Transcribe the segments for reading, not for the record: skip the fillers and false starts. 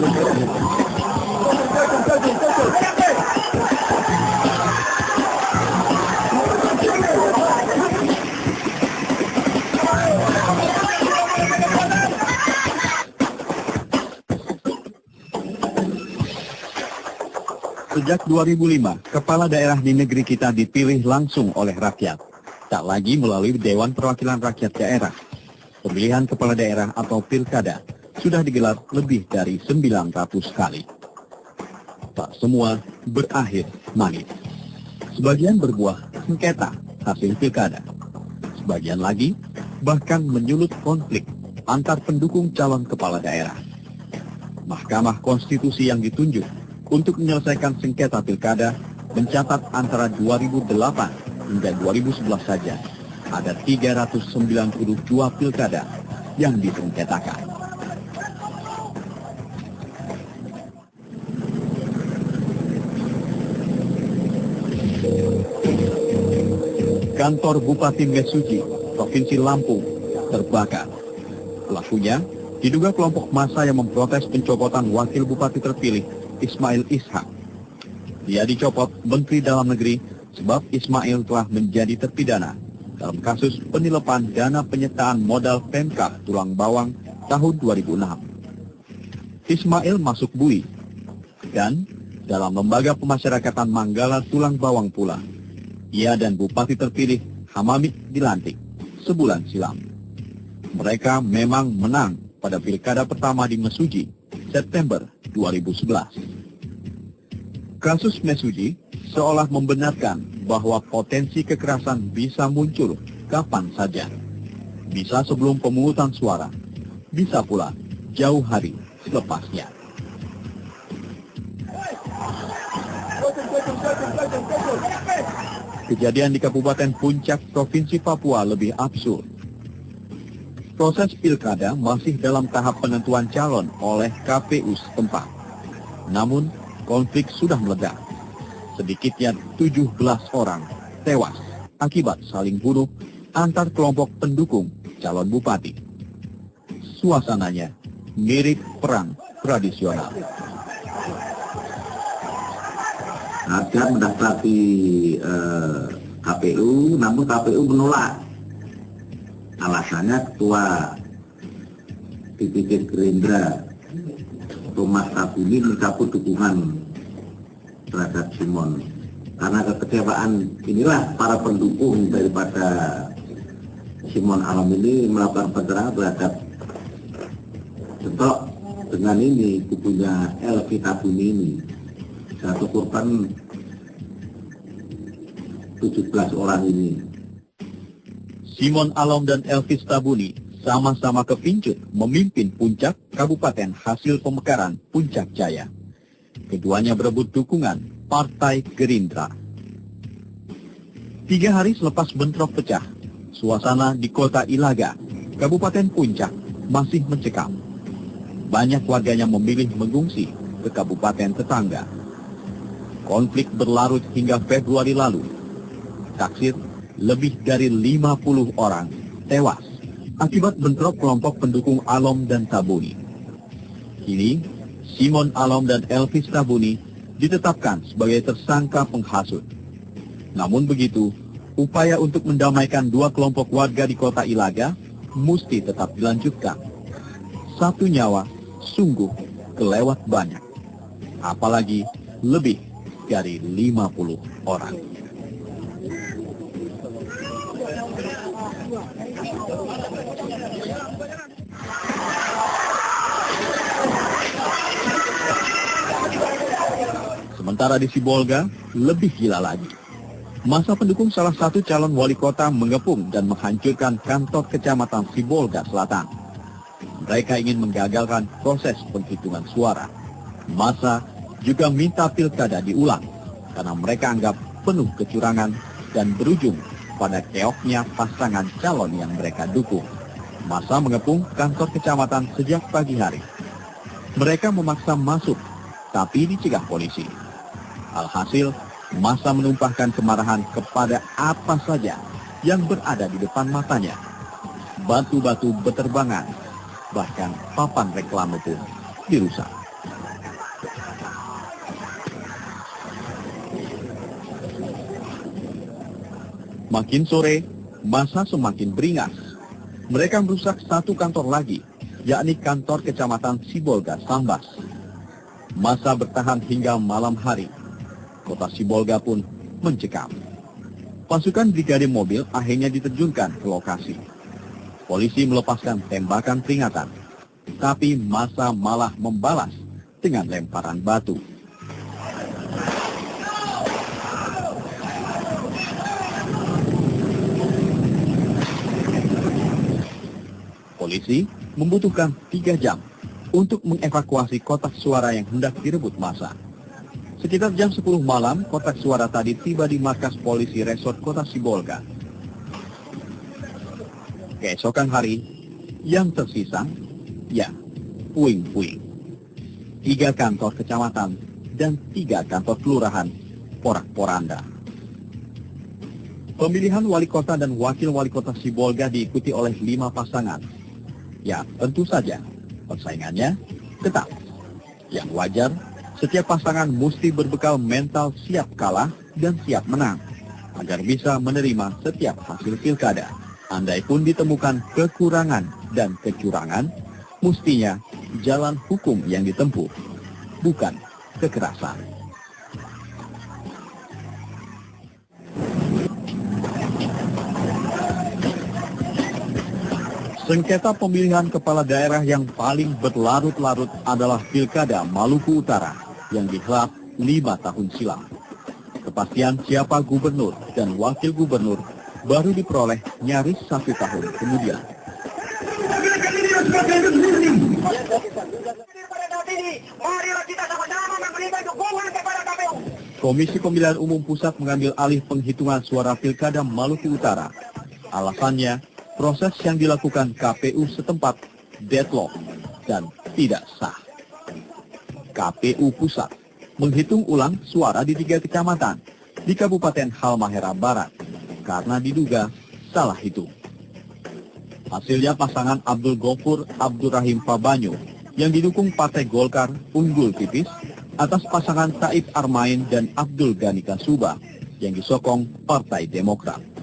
Sejak 2005, kepala daerah di negeri kita dipilih langsung oleh rakyat, tak lagi melalui Dewan Perwakilan Rakyat Daerah. Pemilihan kepala daerah atau pilkada sudah digelar lebih dari 900 kali. Tak semua berakhir manis. Sebagian berbuah sengketa hasil pilkada. Sebagian lagi bahkan menyulut konflik antar pendukung calon kepala daerah. Mahkamah Konstitusi yang ditunjuk untuk menyelesaikan sengketa pilkada mencatat antara 2008 hingga 2011 saja ada 392 pilkada yang disengketakan. Kantor Bupati Mesuji, Provinsi Lampung, terbakar. Pelakunya diduga kelompok massa yang memprotes pencopotan Wakil Bupati terpilih Ismail Ishak. Dia dicopot Menteri Dalam Negeri sebab Ismail telah menjadi terpidana dalam kasus penilepan dana penyertaan modal Pemkab Tulang Bawang tahun 2006. Ismail masuk bui dan dalam lembaga pemasyarakatan Manggala Tulang Bawang pula. Ia dan Bupati terpilih Hamamid dilantik sebulan silam. Mereka memang menang pada pilkada pertama di Mesuji September 2011. Kasus Mesuji seolah membenarkan bahwa potensi kekerasan bisa muncul kapan saja. Bisa sebelum pemungutan suara, bisa pula jauh hari selepasnya. Kejadian di Kabupaten Puncak, Provinsi Papua lebih absurd. Proses pilkada masih dalam tahap penentuan calon oleh KPU setempat. Namun, konflik sudah meledak. Sedikitnya 17 orang tewas akibat saling bunuh antar kelompok pendukung calon bupati. Suasananya mirip perang tradisional. Ada mendaftar di KPU, namun KPU menolak. Alasannya ketua DPP Gerindra Thomas Tabuni mencabut dukungan terhadap Simon. Karena kekecewaan inilah para pendukung daripada Simon Alom ini melakukan penyerangan terhadap bentrok dengan ini kubunya Elvi Tabuni ini. Satu korban 17 orang ini. Simon Alom dan Elvis Tabuni sama-sama kepincut memimpin Puncak Kabupaten hasil pemekaran Puncak Jaya. Keduanya berebut dukungan Partai Gerindra. 3 hari selepas bentrok pecah, suasana di Kota Ilaga, Kabupaten Puncak masih mencekam. Banyak warganya memilih mengungsi ke kabupaten tetangga. Konflik berlarut hingga Februari lalu. Taksir lebih dari 50 orang tewas akibat bentrok kelompok pendukung Alom dan Tabuni. Kini, Simon Alom dan Elvis Tabuni ditetapkan sebagai tersangka penghasut. Namun begitu, upaya untuk mendamaikan dua kelompok warga di Kota Ilaga mesti tetap dilanjutkan. Satu nyawa sungguh kelewat banyak, apalagi lebih dari 50 orang. Sementara di Sibolga, lebih gila lagi. Massa pendukung salah satu calon wali kota mengepung dan menghancurkan kantor kecamatan Sibolga Selatan. Mereka ingin menggagalkan proses penghitungan suara. Massa juga minta pilkada diulang karena mereka anggap penuh kecurangan dan berujung pada keoknya pasangan calon yang mereka dukung. Massa mengepung kantor kecamatan sejak pagi hari. Mereka memaksa masuk, tapi dicegah polisi. Alhasil, massa menumpahkan kemarahan kepada apa saja yang berada di depan matanya. Batu-batu berterbangan, bahkan papan reklame pun dirusak. Makin sore, massa semakin beringas. Mereka merusak satu kantor lagi, yakni kantor Kecamatan Sibolga, Sambas. Massa bertahan hingga malam hari. Kota Sibolga pun mencekam. Pasukan brigade mobil akhirnya diterjunkan ke lokasi. Polisi melepaskan tembakan peringatan, tapi massa malah membalas dengan lemparan batu. Polisi membutuhkan 3 jam untuk mengevakuasi kotak suara yang hendak direbut massa. Sekitar jam 10 malam, kotak suara tadi tiba di markas polisi Resort Kota Sibolga. Keesokan hari, yang tersisa, ya, puing-puing. 3 kantor kecamatan dan 3 kantor kelurahan porak-poranda. Pemilihan wali kota dan wakil wali kota Sibolga diikuti oleh 5 pasangan. Ya, tentu saja, persaingannya ketat. Yang wajar, setiap pasangan mesti berbekal mental siap kalah dan siap menang, agar bisa menerima setiap hasil pilkada. Andai pun ditemukan kekurangan dan kecurangan, mestinya jalan hukum yang ditempuh, bukan kekerasan. Sengketa pemilihan kepala daerah yang paling berlarut-larut adalah Pilkada Maluku Utara yang dihelat 5 tahun silam. Kepastian siapa gubernur dan wakil gubernur baru diperoleh nyaris 1 tahun kemudian. Komisi Pemilihan Umum Pusat mengambil alih penghitungan suara Pilkada Maluku Utara. Alasannya, proses yang dilakukan KPU setempat deadlock dan tidak sah. KPU Pusat menghitung ulang suara di 3 kecamatan di Kabupaten Halmahera Barat karena diduga salah hitung. Hasilnya pasangan Abdul Ghafur Abdurrahim Fabanyo yang didukung Partai Golkar unggul tipis atas pasangan Taib Armain dan Abdul Ghani Kasuba yang disokong Partai Demokrat.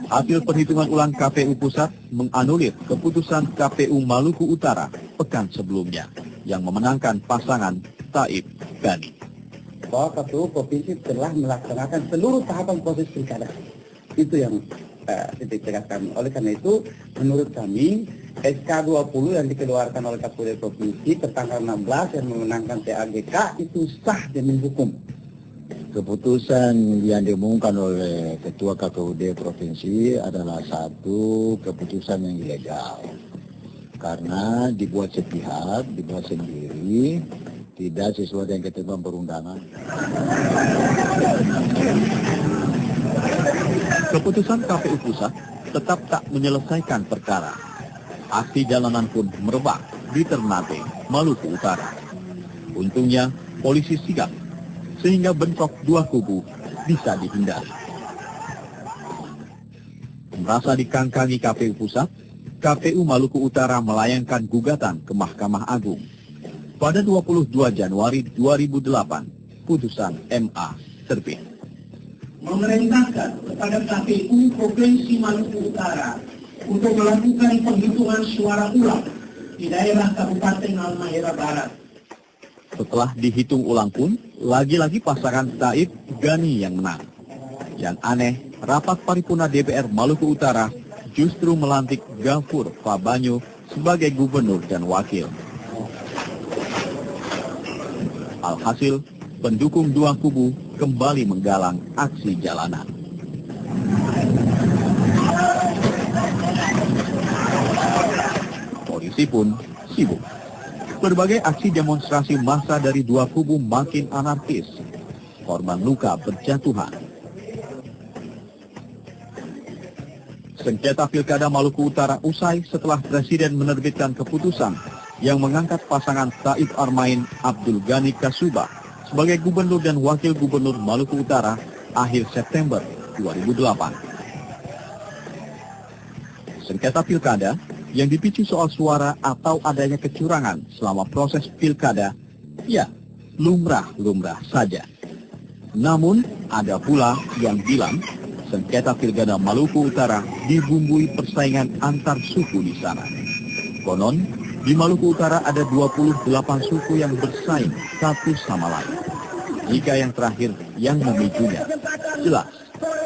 Hasil perhitungan ulang KPU Pusat menganulir keputusan KPU Maluku Utara pekan sebelumnya yang memenangkan pasangan Taib Ghani. Bahwa KPU Provinsi telah melaksanakan seluruh tahapan proses pilkada. Itu yang ditegaskan. Oleh karena itu, menurut kami, SK 20 yang dikeluarkan oleh KPU Provinsi tertanggal 16 yang memenangkan TAGK itu sah demi hukum. Keputusan yang diumumkan oleh Ketua KPUD Provinsi adalah satu keputusan yang ilegal. Karena dibuat sepihak, dibuat sendiri, tidak sesuai dengan ketentuan perundangan. Keputusan KPU Pusat tetap tak menyelesaikan perkara. Aksi jalanan pun merebak di Ternate, Maluku Utara. Untungnya, polisi sigap sehingga bentrok 2 kubu bisa dihindari. Merasa dikangkangi KPU Pusat, KPU Maluku Utara melayangkan gugatan ke Mahkamah Agung. Pada 22 Januari 2008, putusan MA terbit. Memerintahkan kepada KPU Provinsi Maluku Utara untuk melakukan penghitungan suara ulang di daerah Kabupaten Halmahera Barat. Setelah dihitung ulang pun, lagi-lagi pasangan Taib Ghani yang menang. Yang aneh, rapat paripurna DPR Maluku Utara justru melantik Ghafur Fabanyo sebagai gubernur dan wakil. Alhasil, pendukung 2 kubu kembali menggalang aksi jalanan. Polisi pun sibuk. Berbagai aksi demonstrasi massa dari 2 kubu makin anarkis. Korban luka berjatuhan. Sengketa Pilkada Maluku Utara usai setelah Presiden menerbitkan keputusan yang mengangkat pasangan Taib Armain Abdul Ghani Kasuba sebagai gubernur dan wakil gubernur Maluku Utara akhir September 2008. Sengketa pilkada yang dipicu soal suara atau adanya kecurangan selama proses pilkada, ya lumrah-lumrah saja. Namun, ada pula yang bilang sengketa Pilkada Maluku Utara dibumbui persaingan antar suku di sana. Konon, di Maluku Utara ada 28 suku yang bersaing satu sama lain. Jika yang terakhir yang memicunya, jelas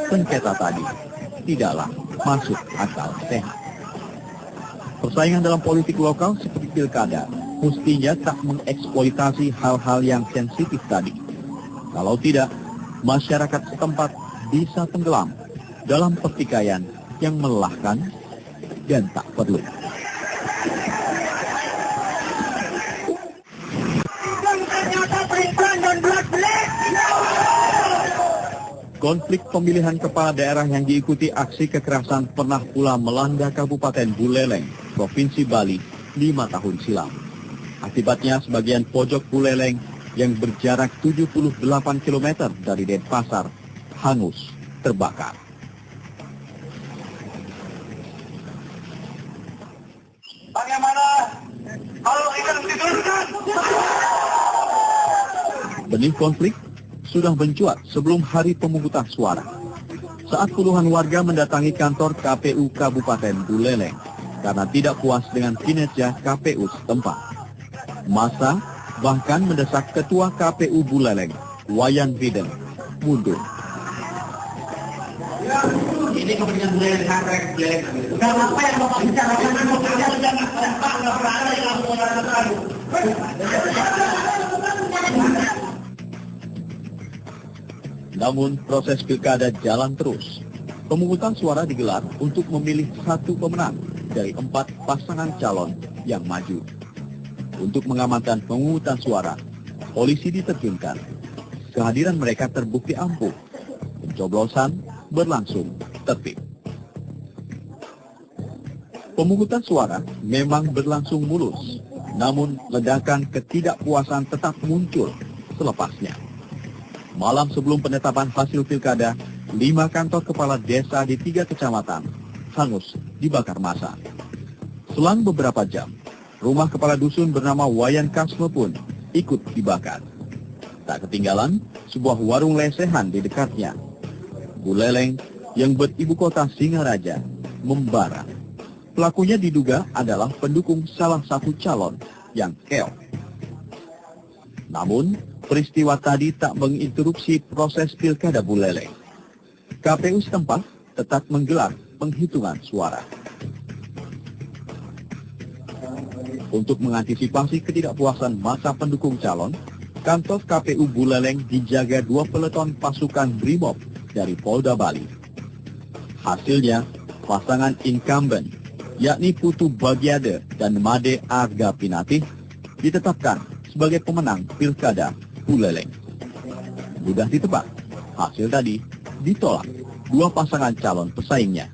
sengketa tadi tidaklah masuk akal sehat. Persaingan dalam politik lokal seperti pilkada mestinya tak mengeksploitasi hal-hal yang sensitif tadi. Kalau tidak, masyarakat setempat bisa tenggelam dalam pertikaian yang melelahkan dan tak perlu. Konflik pemilihan kepala daerah yang diikuti aksi kekerasan pernah pula melanda Kabupaten Buleleng, Provinsi Bali, 5 tahun silam. Akibatnya sebagian pojok Buleleng yang berjarak 78 km dari Denpasar hangus terbakar. Bagaimana kalau ikan tidurkan? Benih konflik sudah mencuat sebelum hari pemungutan suara. Saat puluhan warga mendatangi kantor KPU Kabupaten Buleleng karena tidak puas dengan kinerja KPU setempat. Massa bahkan mendesak Ketua KPU Buleleng, Wayan Biden, mundur. Ini kepentingan Buleleng, Buleleng. Dan apa yang Bapak bicarakan itu kalian sudah nggak berada yang aku mengatakan. Namun proses pilkada jalan terus. Pemungutan suara digelar untuk memilih satu pemenang dari 4 pasangan calon yang maju. Untuk mengamankan pemungutan suara, polisi diterjunkan. Kehadiran mereka terbukti ampuh. Pencoblosan berlangsung tertib. Pemungutan suara memang berlangsung mulus, namun ledakan ketidakpuasan tetap muncul selepasnya. Malam sebelum penetapan hasil pilkada, 5 kantor kepala desa di 3 kecamatan hangus dibakar massa. Selang beberapa jam, rumah kepala dusun bernama Wayan Kasme pun ikut dibakar. Tak ketinggalan, sebuah warung lesehan di dekatnya. Buleleng yang beribu kota Singaraja membara. Pelakunya diduga adalah pendukung salah satu calon yang keok. Namun, peristiwa tadi tak menginterupsi proses pilkada Buleleng. KPU setempat tetap menggelar penghitungan suara. Untuk mengantisipasi ketidakpuasan massa pendukung calon, kantor KPU Buleleng dijaga 2 peleton pasukan Brimob dari Polda Bali. Hasilnya, pasangan incumbent, yakni Putu Bagiade dan Made Arga Pinatih, ditetapkan sebagai pemenang pilkada Buleleng. Mudah ditebak, hasil tadi ditolak 2 pasangan calon pesaingnya,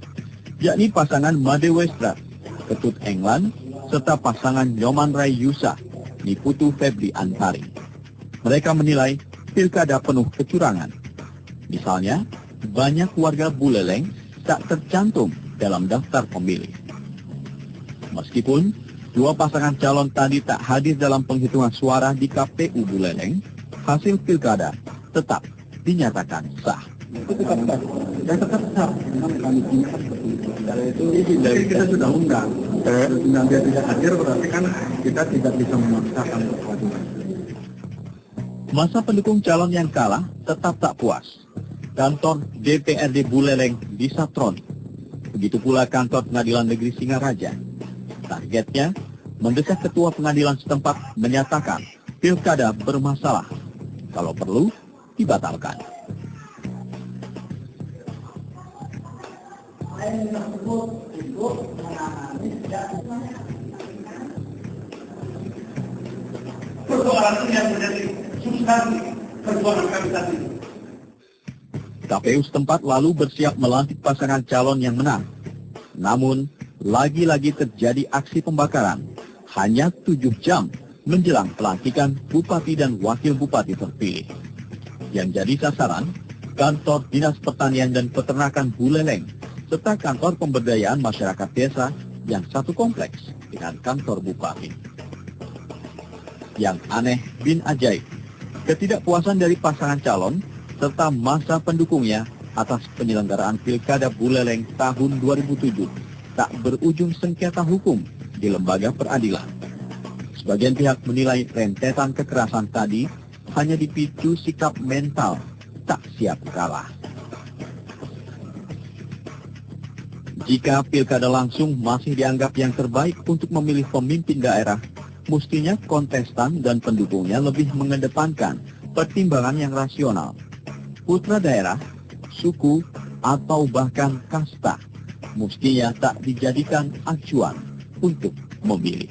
yakni pasangan Made Westrat, Ketut Englan, serta pasangan Nyoman Rai Yusa, Niputu Febri Antari. Mereka menilai pilkada penuh kecurangan. Misalnya, banyak warga Buleleng tak tercantum dalam daftar pemilih. Meskipun 2 pasangan calon tadi tak hadir dalam penghitungan suara di KPU Buleleng, hasil pilkada tetap dinyatakan sah. Dan tetap sah. Kami tingkat seperti itu. Dari kita sudah undang. Undang dia tidak hadir berarti kan kita tidak bisa memaksakan kewajiban. Masa pendukung calon yang kalah tetap tak puas. Kantor DPRD Buleleng disatron. Begitu pula kantor Pengadilan Negeri Singaraja. Targetnya mendesak Ketua Pengadilan setempat menyatakan pilkada bermasalah. Kalau perlu, dibatalkan. Persoalan ini yang menjadi substansi perjuangan kami saat ini. KPU setempat lalu bersiap melantik pasangan calon yang menang. Namun, lagi-lagi terjadi aksi pembakaran. Hanya 7 jam menjelang pelantikan Bupati dan Wakil Bupati terpilih. Yang jadi sasaran, kantor Dinas Pertanian dan Peternakan Buleleng, serta kantor pemberdayaan masyarakat desa yang satu kompleks dengan kantor Bupati. Yang aneh bin ajaib, ketidakpuasan dari pasangan calon serta masa pendukungnya atas penyelenggaraan Pilkada Buleleng tahun 2007 tak berujung sengketa hukum di lembaga peradilan. Sebagian pihak menilai rentetan kekerasan tadi hanya dipicu sikap mental tak siap kalah. Jika pilkada langsung masih dianggap yang terbaik untuk memilih pemimpin daerah, mestinya kontestan dan pendukungnya lebih mengedepankan pertimbangan yang rasional. Putra daerah, suku, atau bahkan kasta mestinya tak dijadikan acuan untuk memilih.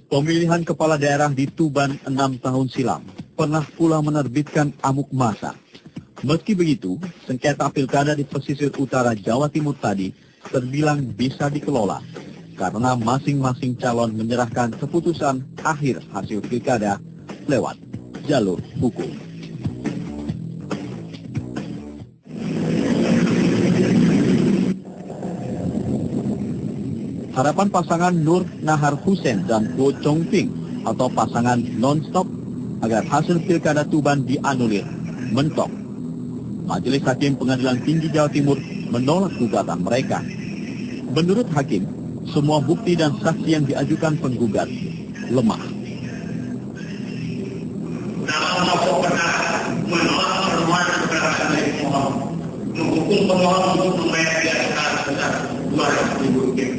Pemilihan kepala daerah di Tuban 6 tahun silam pernah pula menerbitkan amuk massa. Meski begitu, sengketa pilkada di pesisir utara Jawa Timur tadi terbilang bisa dikelola karena masing-masing calon menyerahkan keputusan akhir hasil pilkada lewat jalur hukum. Harapan pasangan Nur Nahar Hussein dan Go Chong Ping atau pasangan non-stop agar hasil pilkada Tuban dianulir mentok. Majelis Hakim Pengadilan Tinggi Jawa Timur menolak gugatan mereka. Menurut hakim, semua bukti dan saksi yang diajukan penggugat lemah. Menolak permohonan keberatan dari pemohon, menghukum pemohon untuk membayar biaya sebesar 200.000 rupiah.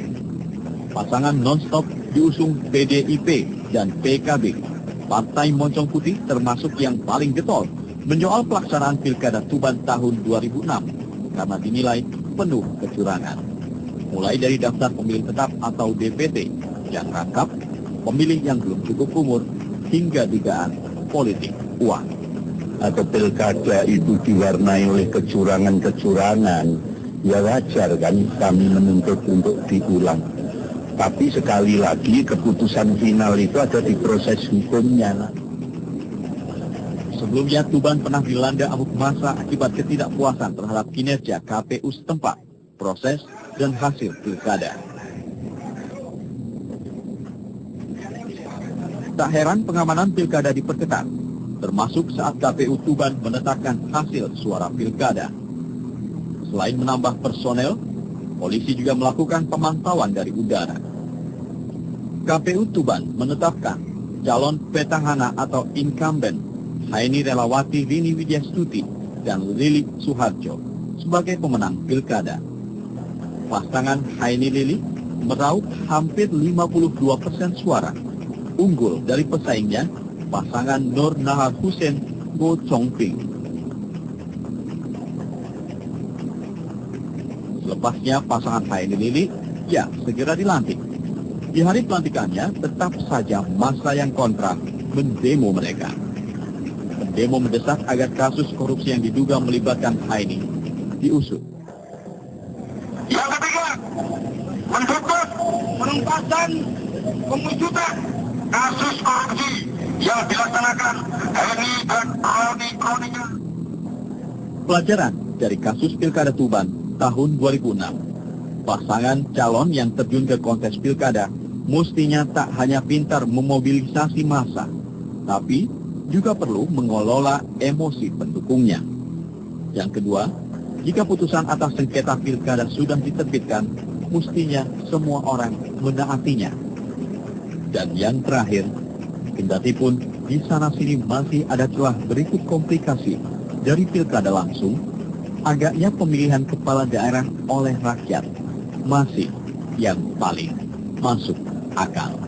Pasangan non-stop diusung PDIP dan PKB. Partai Moncong Putih termasuk yang paling getol menyoal pelaksanaan Pilkada Tuban tahun 2006 karena dinilai penuh kecurangan. Mulai dari daftar pemilih tetap atau DPT yang rangkap, pemilih yang belum cukup umur, hingga dugaan politik uang. Atau pilkada itu diwarnai oleh kecurangan-kecurangan, ya wajar kan kami menuntut untuk diulang. Tapi sekali lagi keputusan final itu ada di proses hukumnya. Sebelumnya Tuban pernah dilanda amuk massa akibat ketidakpuasan terhadap kinerja KPU setempat, proses dan hasil pilkada. Tak heran pengamanan pilkada diperketat, termasuk saat KPU Tuban menetapkan hasil suara pilkada. Selain menambah personel, polisi juga melakukan pemantauan dari udara. KPU Tuban menetapkan calon petahana atau incumbent Haini Relawati Rini Widyastuti dan Lili Suharjo sebagai pemenang pilkada. Pasangan Haini Lili meraup hampir 52% suara, unggul dari pesaingnya pasangan Nur Nahar Hussein Go Chong Ping. Selepasnya pasangan Haini Lili, ya segera dilantik. Di hari pelantikannya, tetap saja massa yang kontra mendemo mereka. Pendemo mendesak agar kasus korupsi yang diduga melibatkan Haini diusut. Yang ketiga, menuntut penuntasan pengusutan kasus korupsi yang dilaksanakan Haini dan kroni-kroninya. Pelajaran dari kasus Pilkada Tuban tahun 2006. Pasangan calon yang terjun ke kontes pilkada mestinya tak hanya pintar memobilisasi massa, tapi juga perlu mengelola emosi pendukungnya. Yang kedua, jika putusan atas sengketa pilkada sudah diterbitkan, mestinya semua orang menaatinya. Dan yang terakhir, kendatipun di sana-sini masih ada celah berikut komplikasi dari pilkada langsung, agaknya pemilihan kepala daerah oleh rakyat masih yang paling masuk akal.